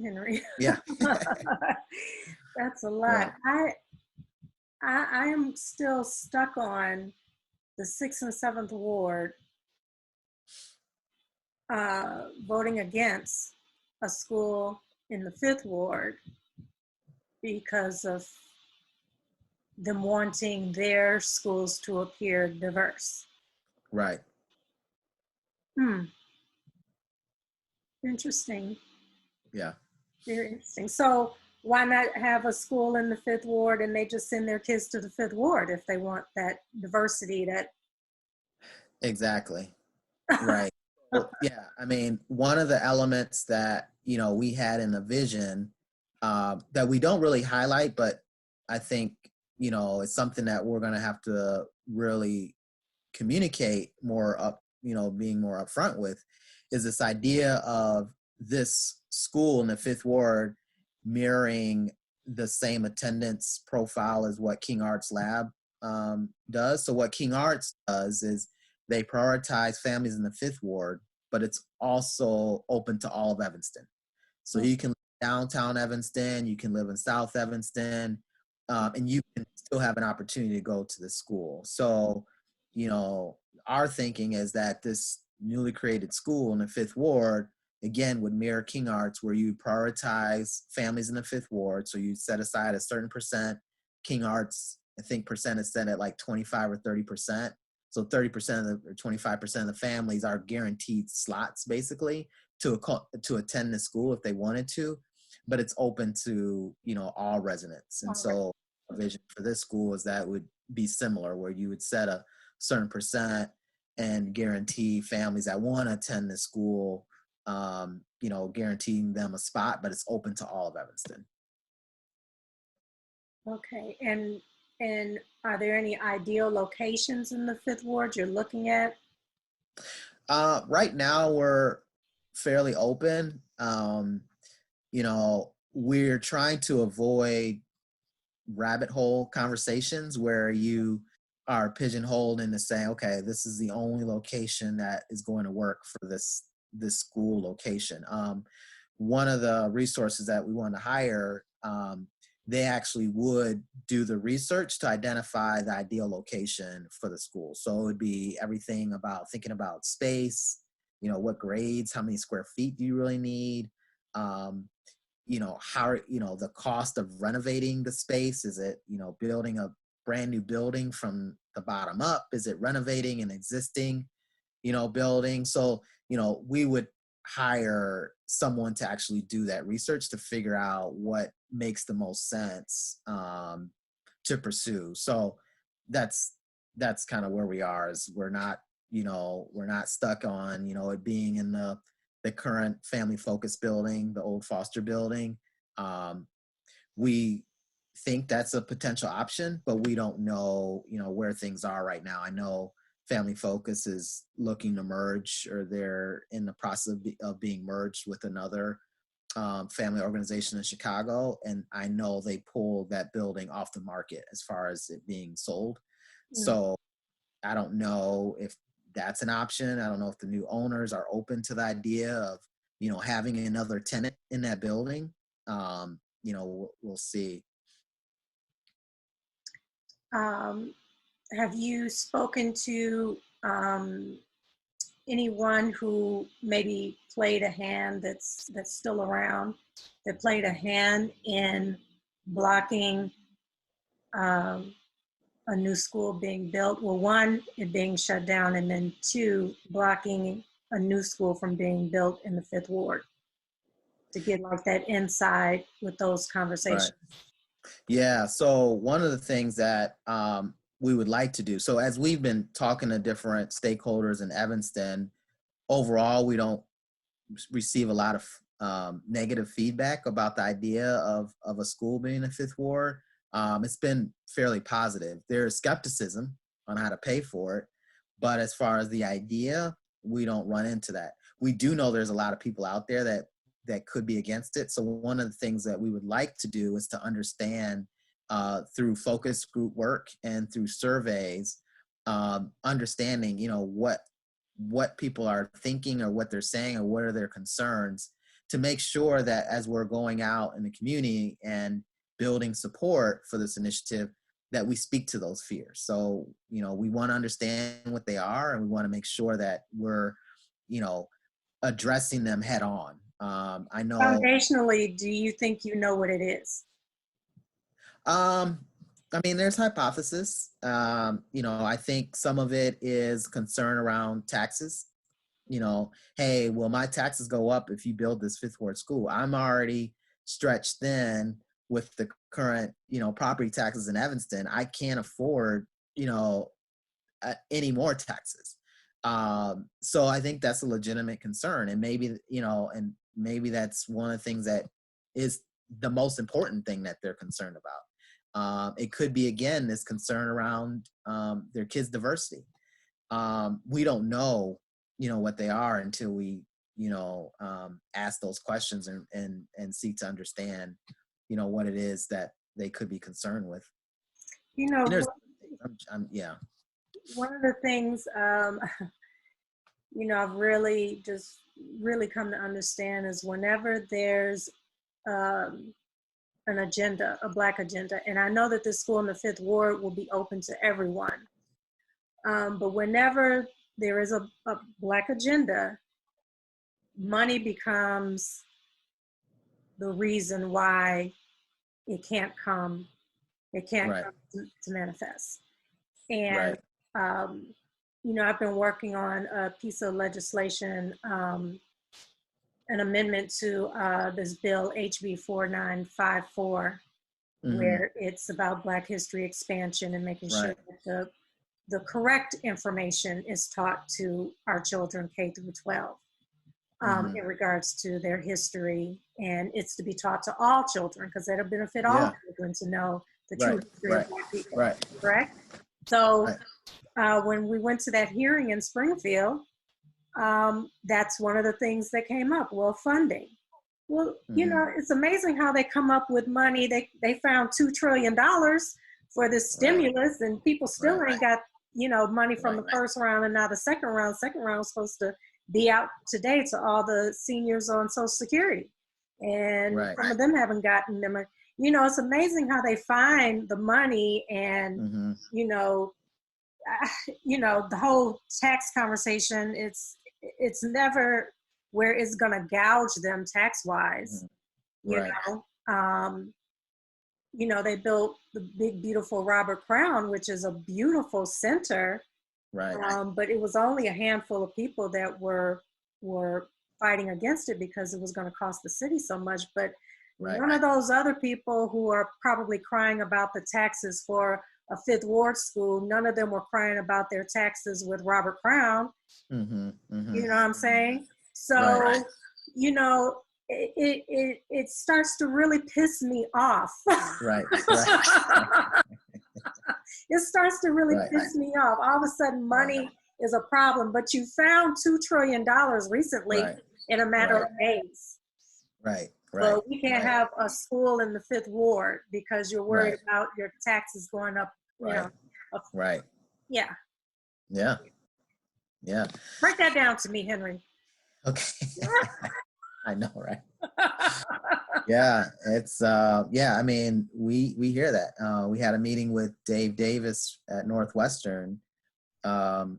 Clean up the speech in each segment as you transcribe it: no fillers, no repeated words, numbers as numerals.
Henry. Yeah. That's a lot. Yeah. I am still stuck on the sixth and seventh ward voting against a school in the fifth ward because of them wanting their schools to appear diverse. Right. Hmm. Interesting. Yeah. Very interesting. So why not have a school in the fifth ward and they just send their kids to the fifth ward if they want that diversity that Exactly. Right. Well, yeah. I mean, one of the elements that, we had in the vision that we don't really highlight, but I think, it's something that we're going to have to really communicate more up, being more upfront with, is this idea of this school in the fifth ward mirroring the same attendance profile as what King Arts Lab does. So what King Arts does is they prioritize families in the fifth ward, but it's also open to all of Evanston. So you can live in downtown Evanston, you can live in South Evanston, and you can still have an opportunity to go to the school. So, our thinking is that this newly created school in the fifth ward, again, would mirror King Arts, where you prioritize families in the fifth ward. So you set aside a certain percent. King Arts, I think percent is set at like 25 or 30%. So 30% of the, or 25% of the families are guaranteed slots, basically, to attend the school if they wanted to, but it's open to all residents. And so a vision for this school is that would be similar, where you would set a certain percent and guarantee families that want to attend the school, guaranteeing them a spot, but it's open to all of Evanston. Okay, and are there any ideal locations in the fifth ward you're looking at? Right now we're fairly open. We're trying to avoid rabbit hole conversations where you are pigeonholed into saying, okay, this is the only location that is going to work for this school location. One of the resources that we want to hire, they actually would do the research to identify the ideal location for the school. So it would be everything about thinking about space, what grades, how many square feet do you really need? How, the cost of renovating the space. Is it, building a brand new building from the bottom up? Is it renovating an existing, building? So, we would hire someone to actually do that research to figure out what makes the most sense to pursue. So that's kind of where we are. Is we're not stuck on it being in the current family focused building, the old Foster building. We think that's a potential option, but we don't know where things are right now. I know Family Focus is looking to merge, or they're in the process of being merged with another family organization in Chicago, and I know they pulled that building off the market as far as it being sold. So I don't know if that's an option. I don't know if the new owners are open to the idea of having another tenant in that building. We'll see. Have you spoken to anyone who maybe played a hand that's still around, that played a hand in blocking a new school being built? Well, one, it being shut down, and then two, blocking a new school from being built in the fifth ward, to get like that inside with those Right. conversations. Yeah. So one of the things that we would like to do, so as we've been talking to different stakeholders in Evanston, overall, we don't receive a lot of negative feedback about the idea of a school being a fifth ward. It's been fairly positive. There's skepticism on how to pay for it, but as far as the idea, we don't run into that. We do know there's a lot of people out there that could be against it. So one of the things that we would like to do is to understand through focus group work and through surveys, understanding what people are thinking or what they're saying or what are their concerns, to make sure that as we're going out in the community and building support for this initiative, that we speak to those fears. So, we want to understand what they are, and we want to make sure that we're, addressing them head on. I know. Foundationally, do you think you know what it is? There's hypothesis. I think some of it is concern around taxes. Hey, will my taxes go up if you build this Fifth Ward school? I'm already stretched thin with the current, property taxes in Evanston. I can't afford, any more taxes. So I think that's a legitimate concern, and maybe, maybe that's one of the things that is the most important thing that they're concerned about. It could be, again, this concern around their kids' diversity. We don't know, what they are until we, ask those questions and seek to understand, what it is that they could be concerned with. Yeah. One of the things, I've really come to understand is whenever there's an agenda, a Black agenda, and I know that this school in the Fifth Ward will be open to everyone, but whenever there is a Black agenda, money becomes the reason why it can't come come to manifest. And I've been working on a piece of legislation, an amendment to this bill, HB 4954, where it's about Black history expansion and making sure that the correct information is taught to our children K through 12 in regards to their history. And it's to be taught to all children, because that'll benefit all children to know the true history of Black people. Correct? So when we went to that hearing in Springfield, that's one of the things that came up. Well, funding. Well, it's amazing how they come up with money. They found $2 trillion for this stimulus, and people still ain't got, money from the first round and now the second round. Second round was supposed to be out today to all the seniors on Social Security. And some of them haven't gotten them. It's amazing how they find the money, and, the whole tax conversation, it's never where it's going to gouge them tax-wise. They built the big, beautiful Robert Crown, which is a beautiful center. But it was only a handful of people that were fighting against it because it was going to cost the city so much. But none of those other people who are probably crying about the taxes for a Fifth Ward school, none of them were crying about their taxes with Robert Crown. You know what I'm saying? So, it starts to really piss me off. It starts to really piss me off. All of a sudden, money is a problem, but you found $2 trillion recently in a matter of days. Well, we can't have a school in the Fifth Ward because you're worried about your taxes going up. Yeah. Break that down to me, Henry. Okay. I know, right? Yeah, it's we hear that. We had a meeting with Dave Davis at Northwestern about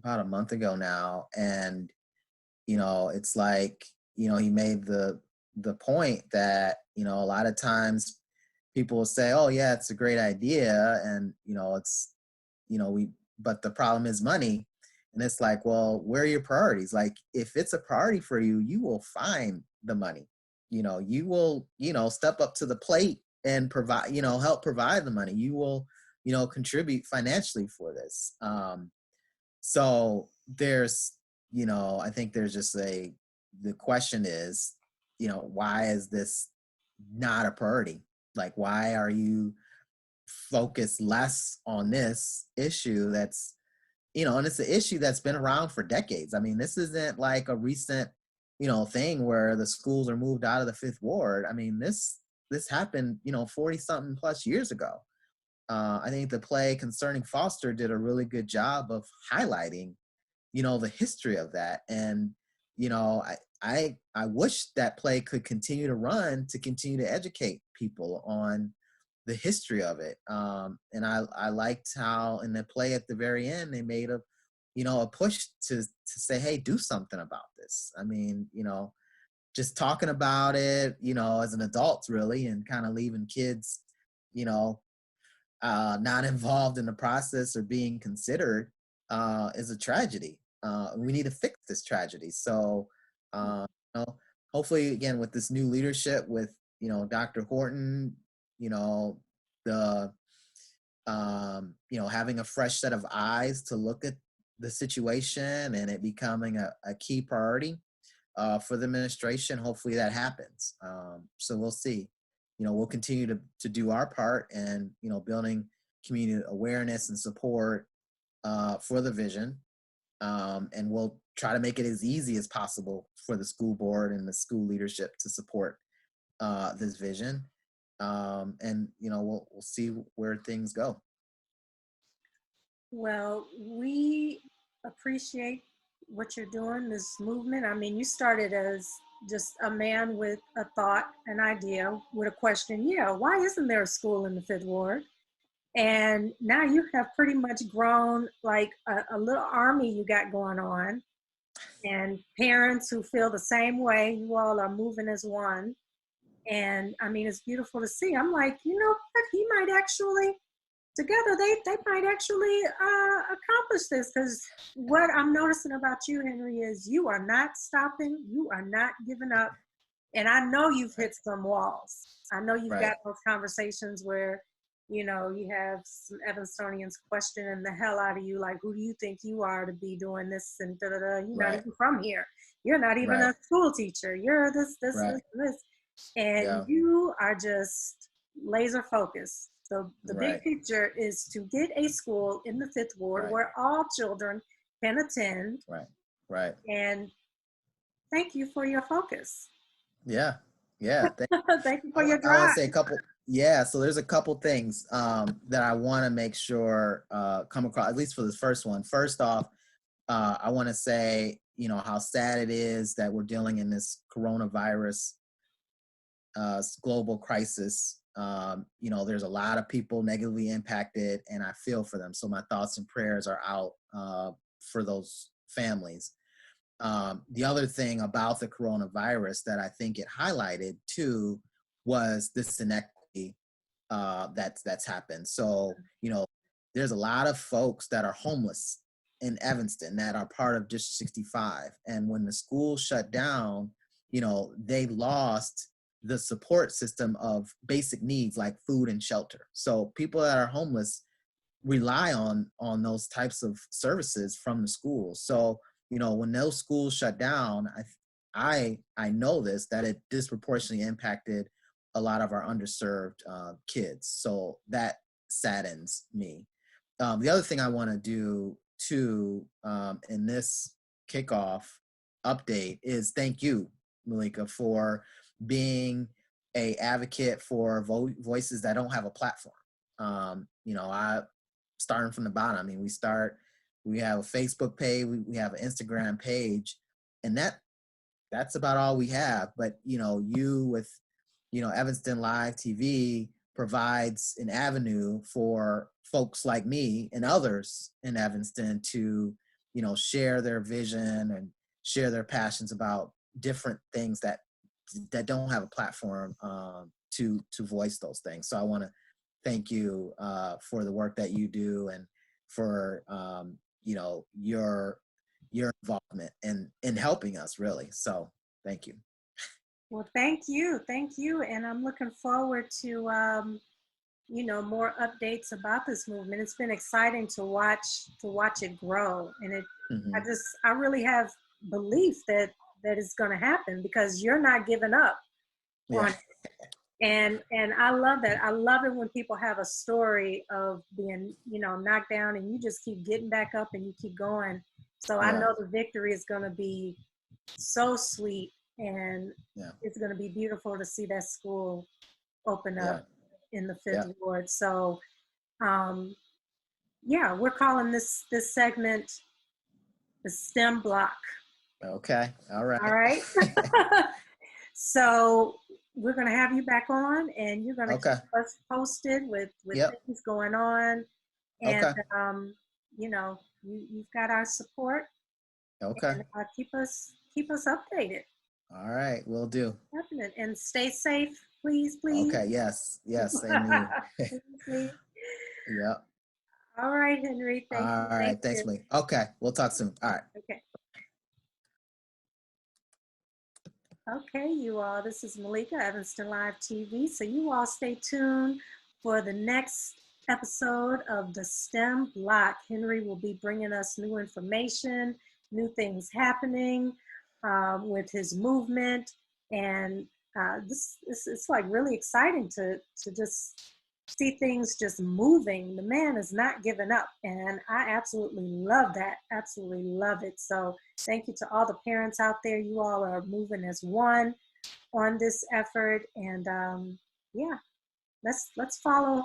a month ago now, and it's like he made the point that a lot of times people will say, oh yeah, it's a great idea, and it's but the problem is money. And it's like, well, where are your priorities? Like, if it's a priority for you, you will find the money. You will, step up to the plate and provide, help provide the money. You will, contribute financially for this. So there's, I think there's just the question is, why is this not a priority? Like, why are you focused less on this issue that's, and it's an issue that's been around for decades. I mean, this isn't like a recent, thing where the schools are moved out of the Fifth Ward. I mean, this happened, 40 something plus years ago. I think the play Concerning Foster did a really good job of highlighting, the history of that. And, I wish that play could continue to run to continue to educate people on the history of it. And I liked how in the play at the very end they made a push to say, hey, do something about this. I mean, just talking about it, as an adult really, and kind of leaving kids, not involved in the process or being considered is a tragedy. We need to fix this tragedy. So, hopefully, again, with this new leadership, with Dr. Horton, the having a fresh set of eyes to look at the situation and it becoming a key priority for the administration. Hopefully that happens. So we'll see. We'll continue to do our part and, building community awareness and support for the vision. And we'll try to make it as easy as possible for the school board and the school leadership to support this vision. And, we'll see where things go. Well, we appreciate what you're doing, this movement. I mean, you started as just a man with a thought, an idea, with a question. Yeah, why isn't there a school in the Fifth Ward? And now you have pretty much grown like a little army you got going on, and parents who feel the same way. You all are moving as one. And I mean, it's beautiful to see. I'm like, what? He might actually, together, they might actually accomplish this. Because what I'm noticing about you, Henry, is you are not stopping. You are not giving up. And I know you've hit some walls. I know you've got those conversations where, you have some Evanstonians questioning the hell out of you, like, who do you think you are to be doing this? And da-da-da. You're not even from here. You're not even a school teacher. You're this, this. And you are just laser focused. So the big picture is to get a school in the Fifth Ward where all children can attend. Right. And thank you for your focus. Yeah. Thank you for your drive. I want to say a couple. Yeah. So there's a couple things that I want to make sure come across, at least for this first one. First off, I want to say, how sad it is that we're dealing in this coronavirus global crisis. There's a lot of people negatively impacted, and I feel for them. So my thoughts and prayers are out for those families. The other thing about the coronavirus that I think it highlighted too was this inequity that's happened. So, there's a lot of folks that are homeless in Evanston that are part of District 65. And when the school shut down, they lost the support system of basic needs like food and shelter. So people that are homeless rely on those types of services from the schools. So, when those schools shut down, I know that it disproportionately impacted a lot of our underserved kids. So that saddens me. The other thing I want to do too in this kickoff update is thank you, Malika, for being a advocate for voices that don't have a platform. I starting from the bottom. I mean, we have a Facebook page, we have an Instagram page, and that's about all we have. But you with Evanston Live TV provides an avenue for folks like me and others in Evanston to share their vision and share their passions about different things that don't have a platform to voice those things. So I want to thank you for the work that you do and for your involvement in helping us, really. So thank you. Well, thank you, and I'm looking forward to more updates about this movement. It's been exciting to watch it grow, and it. Mm-hmm. I really have belief that it's going to happen because you're not giving up on it. And I love that. I love it when people have a story of being, knocked down and you just keep getting back up and you keep going. So I know the victory is going to be so sweet, and it's going to be beautiful to see that school open up in the Fifth Ward. So, we're calling this segment the STEM block. Okay. All right. All right. So we're going to have you back on, and you're going to Okay. keep us posted with Yep. things going on. And, Okay. you've got our support, Okay. and keep us updated. All right. Will do. Definite. And stay safe, please, please. Okay. Yes. Yes. Same to you. Please, please. Yep. All right, Henry. Thank All you. right. Thank Thanks, you. Malik. Okay. We'll talk soon. All right. Okay. Okay, you all. This is Malika, Evanston Live TV. So you all stay tuned for the next episode of the STEM Block. Henry will be bringing us new information, new things happening with his movement, and this it's like really exciting to just see things just moving. The man is not giving up, and I absolutely love that. Absolutely love it. So thank you to all the parents out there. You all are moving as one on this effort, and yeah, let's follow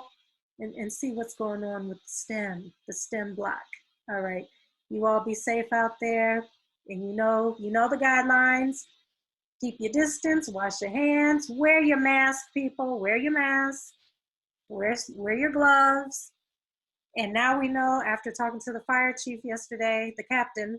and see what's going on with the STEM block. All right, you all be safe out there, and you know the guidelines. Keep your distance, wash your hands, wear your mask, people, wear your mask, wear your gloves. And now we know, after talking to the fire chief yesterday, the captain,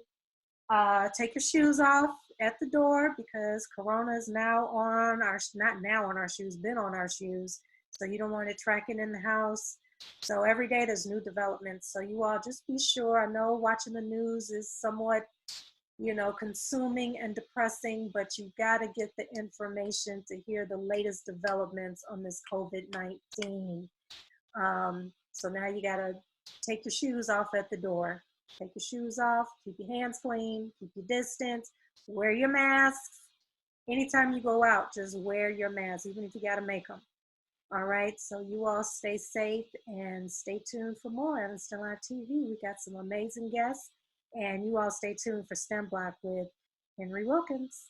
take your shoes off at the door, because Corona is now on our, not now on our shoes, been on our shoes. So you don't want it tracking in the house. So every day there's new developments. So you all just be sure. I know watching the news is somewhat, consuming and depressing, but you got to get the information to hear the latest developments on this COVID-19. So now you got to take your shoes off at the door. Take your shoes off, keep your hands clean, keep your distance, wear your masks. Anytime you go out, just wear your mask, even if you got to make them. All right, so you all stay safe and stay tuned for more Evanston Live TV. We got some amazing guests, and you all stay tuned for STEM Block with Henry Wilkins.